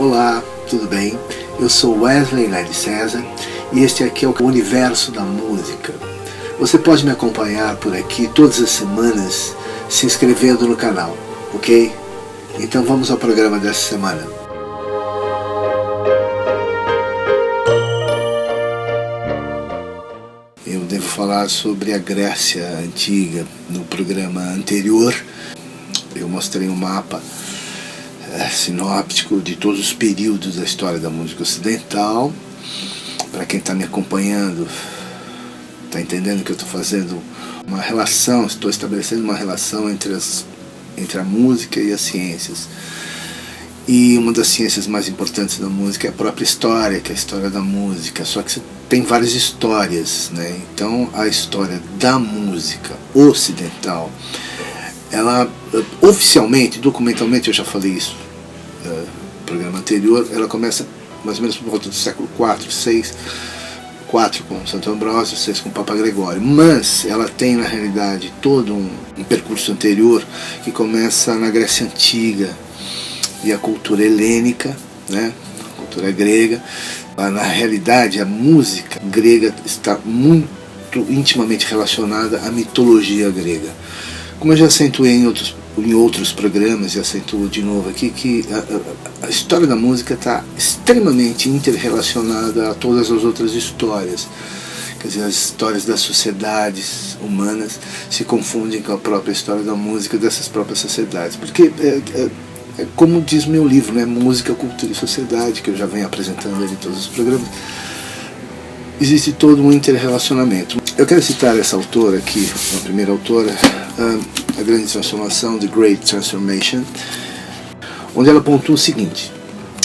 Olá, tudo bem? Eu sou Wesley Lely César e este aqui é o Universo da Música. Você pode me acompanhar por aqui todas as semanas se inscrevendo no canal, ok? Então vamos ao programa dessa semana. Eu devo falar sobre a Grécia Antiga. No programa anterior eu mostrei um mapa sinóptico de todos os períodos da história da música ocidental. Para quem está me acompanhando, está entendendo que eu estou fazendo uma relação, estou estabelecendo uma relação entre a música e as ciências. E uma das ciências mais importantes da música é a própria história, que é a história da música. Só que você tem várias histórias, né? Então a história da música ocidental, ela oficialmente, documentalmente, eu já falei isso no programa anterior, ela começa mais ou menos por volta do século IV, VI, 4 com Santo Ambrósio, 6 com o Papa Gregório, mas ela tem na realidade todo um percurso anterior que começa na Grécia Antiga e a cultura helênica, né? A cultura grega. Na realidade a música grega está muito intimamente relacionada à mitologia grega. Como eu já acentuei em outros programas, e acentuo de novo aqui, que a história da música está extremamente interrelacionada a todas as outras histórias. Quer dizer, as histórias das sociedades humanas se confundem com a própria história da música dessas próprias sociedades. Porque, como diz meu livro, né, Música, Cultura e Sociedade, que eu já venho apresentando em todos os programas, existe todo um interrelacionamento. Eu quero citar essa autora aqui, a primeira autora, A Grande Transformação, The Great Transformation, onde ela pontua o seguinte: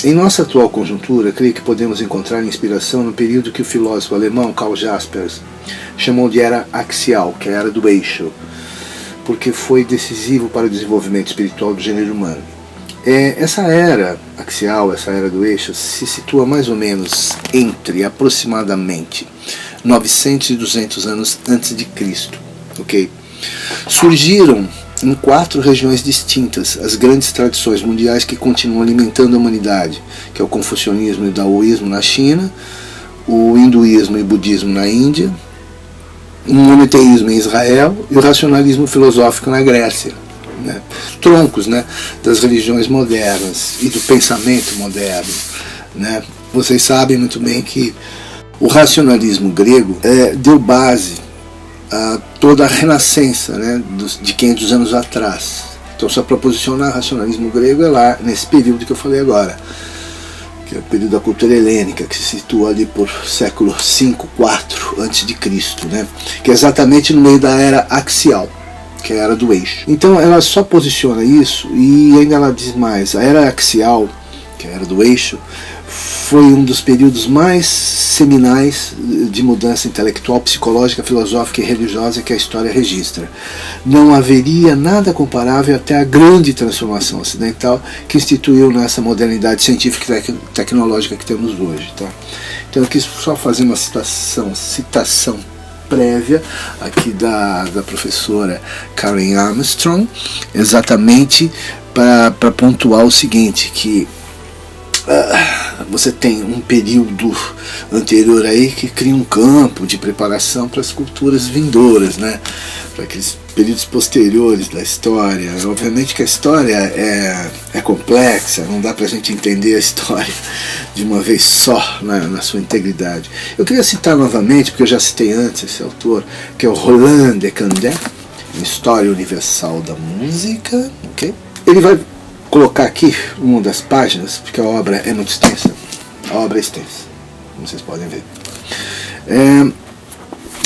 em nossa atual conjuntura, creio que podemos encontrar inspiração no período que o filósofo alemão Karl Jaspers chamou de Era Axial, que é a Era do Eixo, porque foi decisivo para o desenvolvimento espiritual do gênero humano. Essa era axial, essa era do eixo, se situa mais ou menos entre aproximadamente 900 e 200 anos antes de Cristo, ok? Surgiram em 4 regiões distintas as grandes tradições mundiais que continuam alimentando a humanidade, que é o confucionismo e o daoísmo na China, o hinduísmo e budismo na Índia, o monoteísmo em Israel e o racionalismo filosófico na Grécia. Né? Troncos, né, das religiões modernas e do pensamento moderno. Né? Vocês sabem muito bem que o racionalismo grego deu base a toda a renascença, né, de 500 anos atrás. Então, só para posicionar o racionalismo grego é lá nesse período que eu falei agora, que é o período da cultura helênica, que se situa ali por século V, IV a.C., né, que é exatamente no meio da era axial, que é a Era do Eixo. Então ela só posiciona isso, e ainda ela diz mais: a Era Axial, que é a Era do Eixo, foi um dos períodos mais seminais de mudança intelectual, psicológica, filosófica e religiosa que a história registra. Não haveria nada comparável até a grande transformação ocidental que instituiu nessa modernidade científica e tecnológica que temos hoje. Tá? Então eu quis só fazer uma citação prévia aqui da professora Karen Armstrong, exatamente para pontuar o seguinte, que você tem um período anterior aí que cria um campo de preparação para as culturas vindouras, né? Para aqueles períodos posteriores da história. Obviamente que a história é complexa, não dá para a gente entender a história de uma vez só, na sua integridade. Eu queria citar novamente, porque eu já citei antes esse autor, que é o Roland de Candet, História Universal da Música. Okay? Ele vai colocar aqui uma das páginas, porque a obra é muito extensa. A obra é extensa, como vocês podem ver.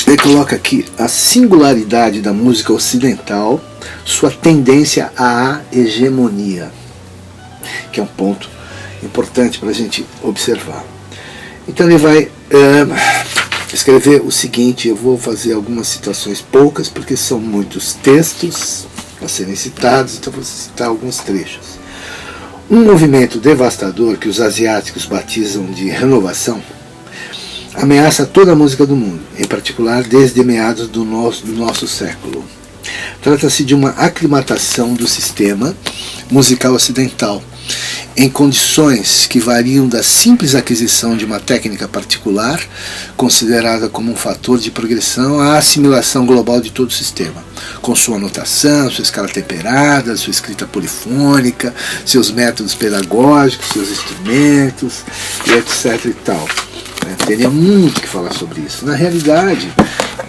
Ele coloca aqui a singularidade da música ocidental, sua tendência à hegemonia, que é um ponto importante para a gente observar. Então ele vai escrever o seguinte: eu vou fazer algumas citações poucas, porque são muitos textos a serem citados, então vou citar alguns trechos. Um movimento devastador que os asiáticos batizam de renovação ameaça toda a música do mundo, em particular desde meados do nosso século. Trata-se de uma aclimatação do sistema musical ocidental em condições que variam da simples aquisição de uma técnica particular, considerada como um fator de progressão, à assimilação global de todo o sistema, com sua notação, sua escala temperada, sua escrita polifônica, seus métodos pedagógicos, seus instrumentos, e etc. e tal. Teria muito que falar sobre isso. Na realidade,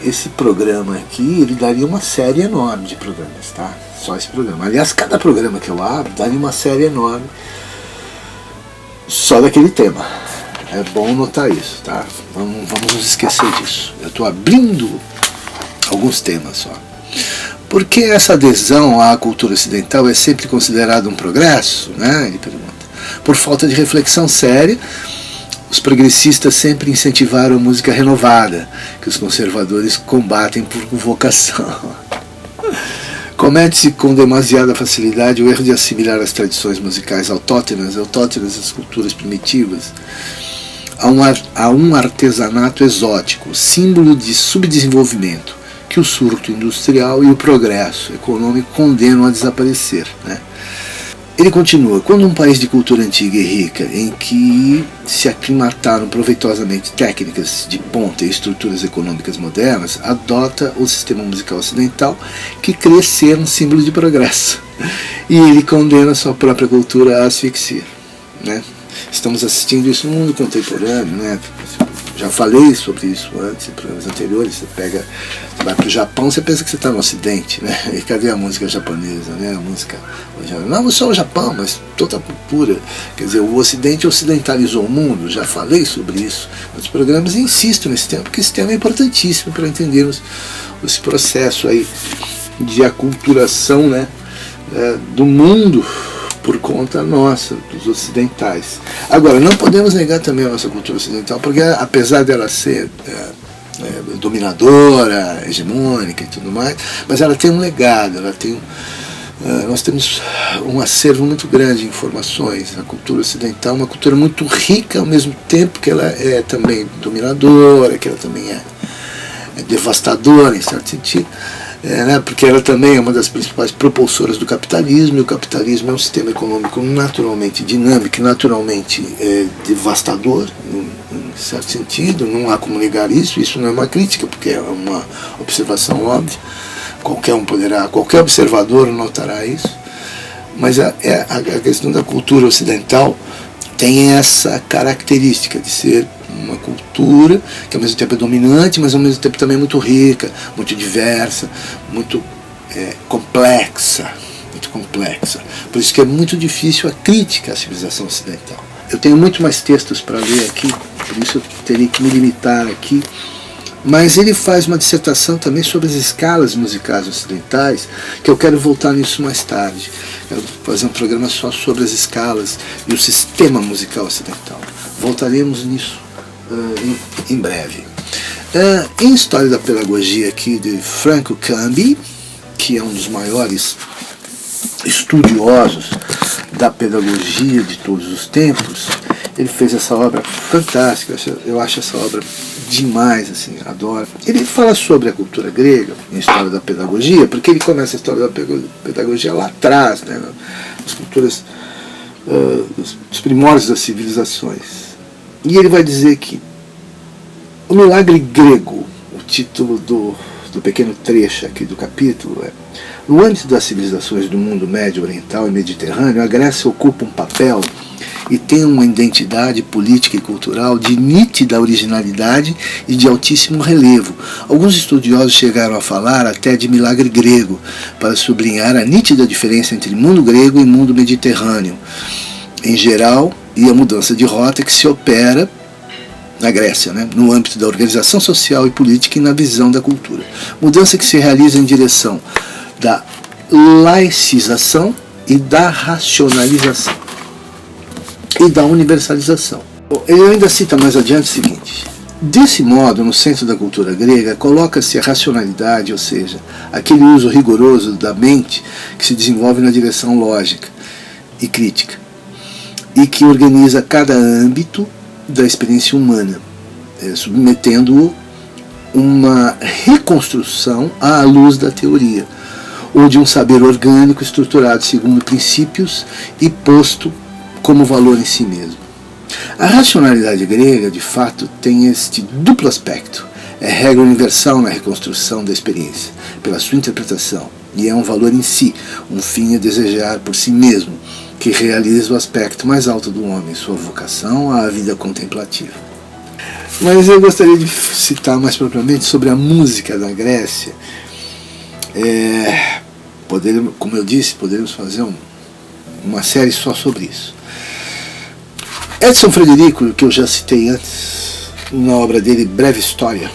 esse programa aqui, ele daria uma série enorme de programas, tá? Só esse programa. Aliás, cada programa que eu abro daria uma série enorme só daquele tema. É bom notar isso, tá? Vamos nos esquecer disso. Eu estou abrindo alguns temas só. Por que essa adesão à cultura ocidental é sempre considerada um progresso? Né? Ele pergunta. Por falta de reflexão séria, os progressistas sempre incentivaram a música renovada, que os conservadores combatem por vocação. Comete-se com demasiada facilidade o erro de assimilar as tradições musicais autóctones das culturas primitivas, a um artesanato exótico, símbolo de subdesenvolvimento, que o surto industrial e o progresso econômico condenam a desaparecer. Né? Ele continua, quando um país de cultura antiga e rica, em que se aclimataram proveitosamente técnicas de ponta e estruturas econômicas modernas, adota o sistema musical ocidental, que crê ser um símbolo de progresso. E ele condena sua própria cultura à asfixia. Né? Estamos assistindo isso no mundo contemporâneo, né? Já falei sobre isso antes, em programas anteriores. Você vai para o Japão, você pensa que você está no Ocidente, né? E cadê a música japonesa, né? A música, não só o Japão, mas toda a cultura. Quer dizer, o Ocidente ocidentalizou o mundo. Já falei sobre isso nos programas e insisto nesse tema, porque esse tema é importantíssimo para entendermos esse processo aí de aculturação, né, do mundo por conta nossa, dos ocidentais. Agora, não podemos negar também a nossa cultura ocidental, porque apesar dela ser dominadora, hegemônica e tudo mais, mas ela tem um legado, nós temos um acervo muito grande de informações. A cultura ocidental é uma cultura muito rica, ao mesmo tempo que ela é também dominadora, que ela também é devastadora, em certo sentido. Né, porque ela também é uma das principais propulsoras do capitalismo, e o capitalismo é um sistema econômico naturalmente dinâmico, naturalmente devastador, em certo sentido, não há como negar isso não é uma crítica, porque é uma observação óbvia, qualquer observador notará isso, mas a questão da cultura ocidental tem essa característica de ser uma cultura que ao mesmo tempo é dominante, mas ao mesmo tempo também é muito rica, muito diversa, muito complexa. Por isso que é muito difícil a crítica à civilização ocidental. Eu tenho muito mais textos para ler aqui, por isso eu teria que me limitar aqui. Mas ele faz uma dissertação também sobre as escalas musicais ocidentais, que eu quero voltar nisso mais tarde. Quero fazer um programa só sobre as escalas e o sistema musical ocidental. Voltaremos nisso em breve. Em História da Pedagogia aqui de Franco Cambi, que é um dos maiores estudiosos da pedagogia de todos os tempos, ele fez essa obra fantástica. Eu acho essa obra demais, assim, adoro. Ele fala sobre a cultura grega em História da Pedagogia, porque ele começa a História da Pedagogia lá atrás, né, as culturas, os primórdios das civilizações. E ele vai dizer que o milagre grego, o título do pequeno trecho aqui do capítulo é: no âmbito das civilizações do mundo médio, oriental e mediterrâneo, a Grécia ocupa um papel e tem uma identidade política e cultural de nítida originalidade e de altíssimo relevo. Alguns estudiosos chegaram a falar até de milagre grego, para sublinhar a nítida diferença entre mundo grego e mundo mediterrâneo, em geral, e a mudança de rota que se opera na Grécia, né, no âmbito da organização social e política e na visão da cultura. Mudança que se realiza em direção da laicização e da racionalização e da universalização. Ele ainda cita mais adiante o seguinte: desse modo, no centro da cultura grega, coloca-se a racionalidade, ou seja, aquele uso rigoroso da mente que se desenvolve na direção lógica e crítica, e que organiza cada âmbito da experiência humana, submetendo-o uma reconstrução à luz da teoria, ou de um saber orgânico estruturado segundo princípios e posto como valor em si mesmo. A racionalidade grega, de fato, tem este duplo aspecto. É regra universal na reconstrução da experiência, pela sua interpretação, e é um valor em si, um fim a desejar por si mesmo, que realiza o aspecto mais alto do homem, sua vocação à vida contemplativa. Mas eu gostaria de citar mais propriamente sobre a música da Grécia. Como eu disse, poderíamos fazer uma série só sobre isso. Edson Frederico, que eu já citei antes, na obra dele Breve História,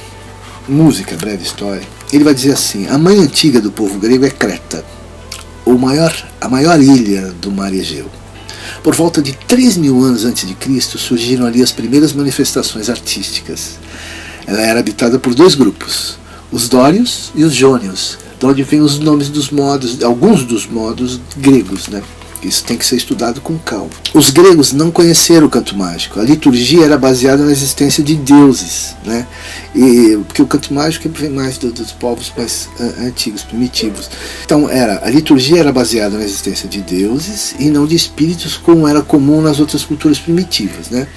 música Breve História, ele vai dizer assim: a mãe antiga do povo grego é Creta, a maior ilha do mar Egeu. Por volta de 3.000 anos antes de Cristo surgiram ali as primeiras manifestações artísticas. Ela era habitada por dois grupos, os dórios e os jônios, de onde vêm os nomes dos modos, alguns dos modos gregos, né? Isso tem que ser estudado com calma. Os gregos não conheceram o canto mágico. A liturgia era baseada na existência de deuses, né? Porque o canto mágico vem mais dos povos mais antigos, primitivos. Então a liturgia era baseada na existência de deuses e não de espíritos, como era comum nas outras culturas primitivas, né?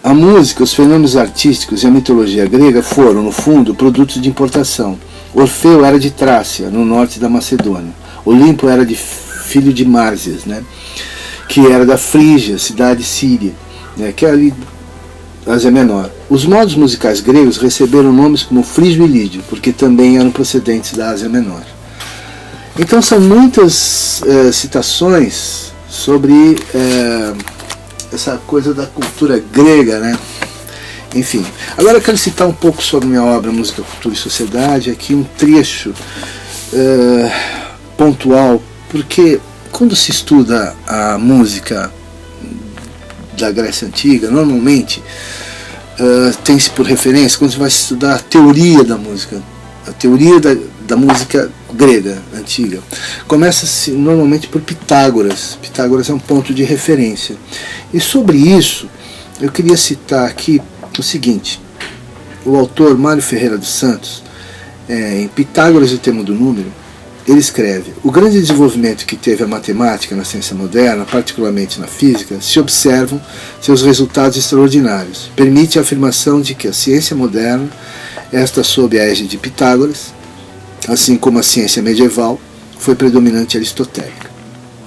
A música, os fenômenos artísticos e a mitologia grega foram, no fundo, produtos de importação. Orfeu era de Trácia, no norte da Macedônia. Olimpo era filho de Mársias, né, que era da Frígia, cidade síria, né, que é ali Ásia Menor. Os modos musicais gregos receberam nomes como frígio e lídio, porque também eram procedentes da Ásia Menor. Então são muitas citações sobre essa coisa da cultura grega, né? Enfim, agora eu quero citar um pouco sobre minha obra Música, Cultura e Sociedade, aqui um trecho pontual, porque quando se estuda a música da Grécia Antiga, normalmente tem-se por referência, quando você vai estudar a teoria da música, a teoria da música grega antiga, começa-se normalmente por Pitágoras. Pitágoras é um ponto de referência. E sobre isso, eu queria citar aqui o seguinte: o autor Mário Ferreira dos Santos, em Pitágoras e o Tema do Número, ele escreve: o grande desenvolvimento que teve a matemática na ciência moderna, particularmente na física, se observam seus resultados extraordinários. Permite a afirmação de que a ciência moderna, esta sob a égide de Pitágoras, assim como a ciência medieval, foi predominante aristotélica.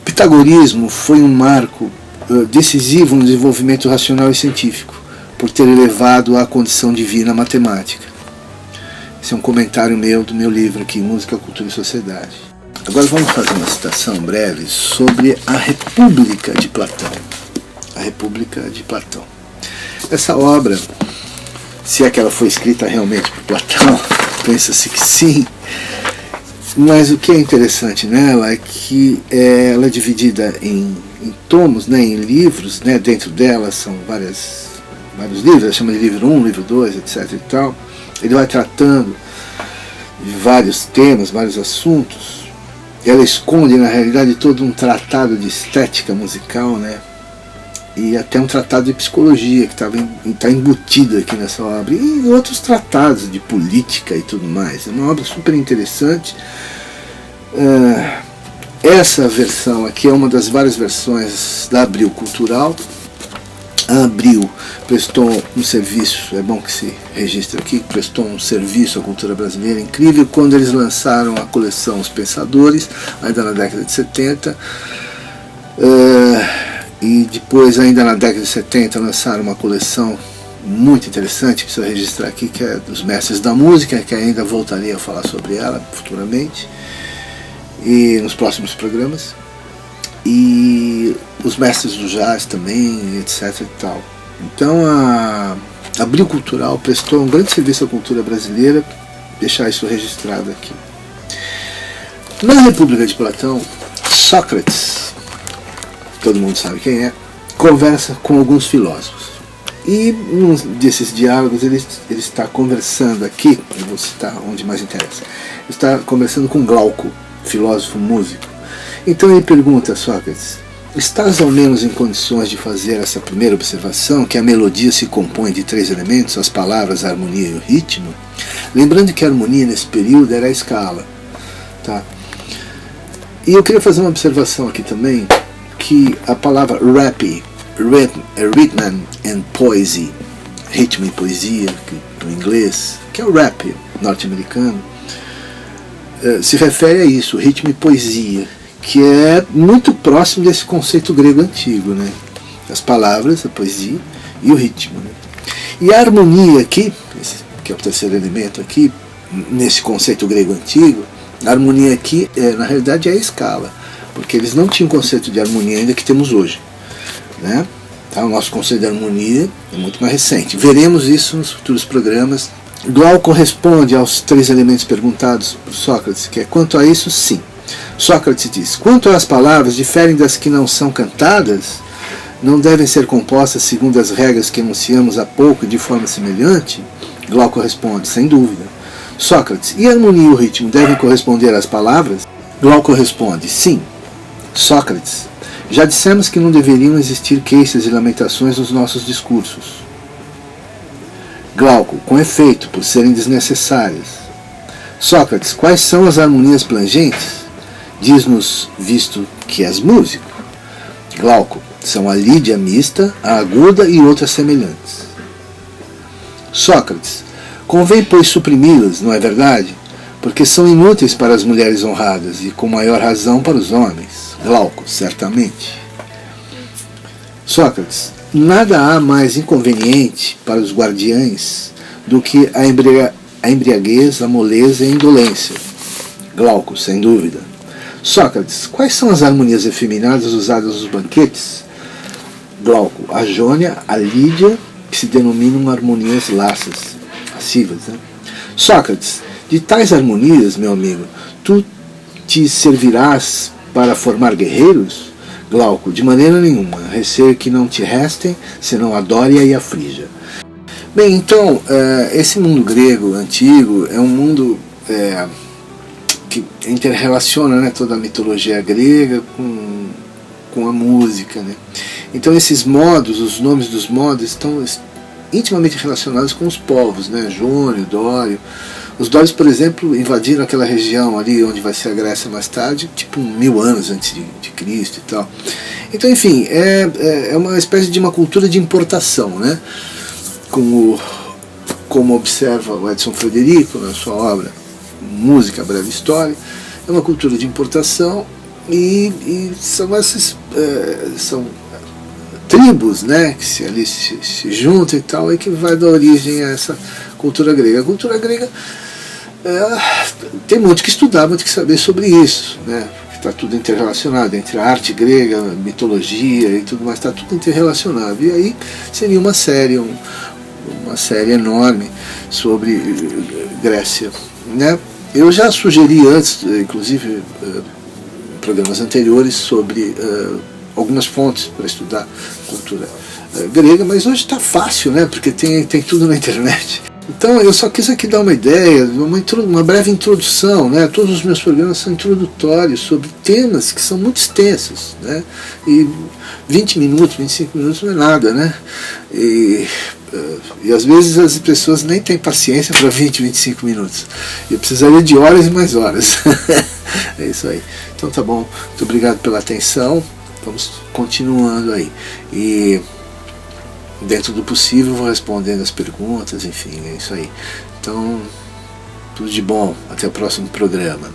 O pitagorismo foi um marco decisivo no desenvolvimento racional e científico, por ter elevado à condição divina a matemática. Esse é um comentário do meu livro aqui, Música, Cultura e Sociedade. Agora vamos fazer uma citação breve sobre a República de Platão. A República de Platão. Essa obra, se é que ela foi escrita realmente por Platão, pensa-se que sim, mas o que é interessante nela é que ela é dividida em tomos, né, em livros, né, dentro dela são vários livros, ela chama de livro 1, livro 2, etc. e tal. Ele vai tratando de vários temas, vários assuntos. Ela esconde, na realidade, todo um tratado de estética musical, né? E até um tratado de psicologia, que está embutido aqui nessa obra. E outros tratados de política e tudo mais. É uma obra super interessante. Essa versão aqui é uma das várias versões da Abril Cultural. A Abril prestou um serviço, é bom que se registre aqui, prestou um serviço à cultura brasileira incrível quando eles lançaram a coleção Os Pensadores, ainda na década de 70, e depois, ainda na década de 70, lançaram uma coleção muito interessante, que precisa registrar aqui, que é dos Mestres da Música, que ainda voltaria a falar sobre ela futuramente, e nos próximos programas. E os mestres do jazz também, etc. e tal. Então a Abril Cultural prestou um grande serviço à cultura brasileira, deixar isso registrado aqui. Na República de Platão, Sócrates, todo mundo sabe quem é, conversa com alguns filósofos. E num desses diálogos ele está conversando aqui, eu vou citar onde mais interessa, ele está conversando com Glauco, filósofo músico. Então ele pergunta a Sócrates: estás ao menos em condições de fazer essa primeira observação, que a melodia se compõe de 3 elementos, as palavras, a harmonia e o ritmo? Lembrando que a harmonia nesse período era a escala. Tá? E eu queria fazer uma observação aqui também, que a palavra rap Rhythm and Poesy, ritmo e poesia, no inglês, que é o rap norte-americano, se refere a isso, ritmo e poesia, que é muito próximo desse conceito grego antigo, né? As palavras, a poesia e o ritmo, né? E a harmonia aqui, que é o terceiro elemento aqui, nesse conceito grego antigo, a harmonia aqui, na realidade, é a escala, porque eles não tinham conceito de harmonia ainda que temos hoje, né? Tá? O nosso conceito de harmonia é muito mais recente. Veremos isso nos futuros programas. Glauco responde aos 3 elementos perguntados por Sócrates, que é: quanto a isso, sim. Sócrates diz: quanto às palavras, diferem das que não são cantadas, não devem ser compostas segundo as regras que enunciamos há pouco de forma semelhante? Glauco responde: sem dúvida. Sócrates: e a harmonia e o ritmo devem corresponder às palavras? Glauco responde: sim. Sócrates: já dissemos que não deveriam existir queixas e lamentações nos nossos discursos. Glauco: com efeito, por serem desnecessárias. Sócrates: quais são as harmonias plangentes? Diz-nos, visto que és músico. Glauco: são a lídia mista, a aguda e outras semelhantes. Sócrates: convém, pois, suprimi-las, não é verdade? Porque são inúteis para as mulheres honradas e com maior razão para os homens. Glauco: certamente. Sócrates: nada há mais inconveniente para os guardiães do que a embriaguez, a moleza e a indolência. Glauco: sem dúvida. Sócrates: quais são as harmonias efeminadas usadas nos banquetes? Glauco: a jônia, a lídia, que se denominam harmonias lascivas, né? Sócrates: de tais harmonias, meu amigo, tu te servirás para formar guerreiros? Glauco: de maneira nenhuma, receio que não te restem, senão a Dória e a Frígia. Bem, então, esse mundo grego antigo é um mundo que interrelaciona, né, toda a mitologia grega com a música, né? Então esses modos, os nomes dos modos estão intimamente relacionados com os povos, né? Jônio, Dório. Os dórios, por exemplo, invadiram aquela região ali onde vai ser a Grécia mais tarde, tipo 1000 anos antes de Cristo e tal. Então, enfim, é uma espécie de uma cultura de importação, né? Como observa o Edson Frederico na sua obra Música, Breve História, é uma cultura de importação e são essas são tribos, né, que ali se juntam e tal, e que vai dar origem a essa cultura grega. A cultura grega tem muito que estudar, muito que saber sobre isso, né? Está tudo interrelacionado entre a arte grega, a mitologia e tudo mais, está tudo interrelacionado. E aí seria uma série enorme sobre Grécia, né? Eu já sugeri antes, inclusive em programas anteriores, sobre algumas fontes para estudar cultura grega, mas hoje está fácil, né? Porque tem tudo na internet. Então eu só quis aqui dar uma ideia, uma breve introdução, né? Todos os meus programas são introdutórios sobre temas que são muito extensos, né? E 20 minutos, 25 minutos não é nada, né? E às vezes as pessoas nem têm paciência para 20, 25 minutos. Eu precisaria de horas e mais horas. É isso aí. Então tá bom. Muito obrigado pela atenção. Vamos continuando aí. E dentro do possível vou respondendo as perguntas, enfim, é isso aí. Então, tudo de bom. Até o próximo programa.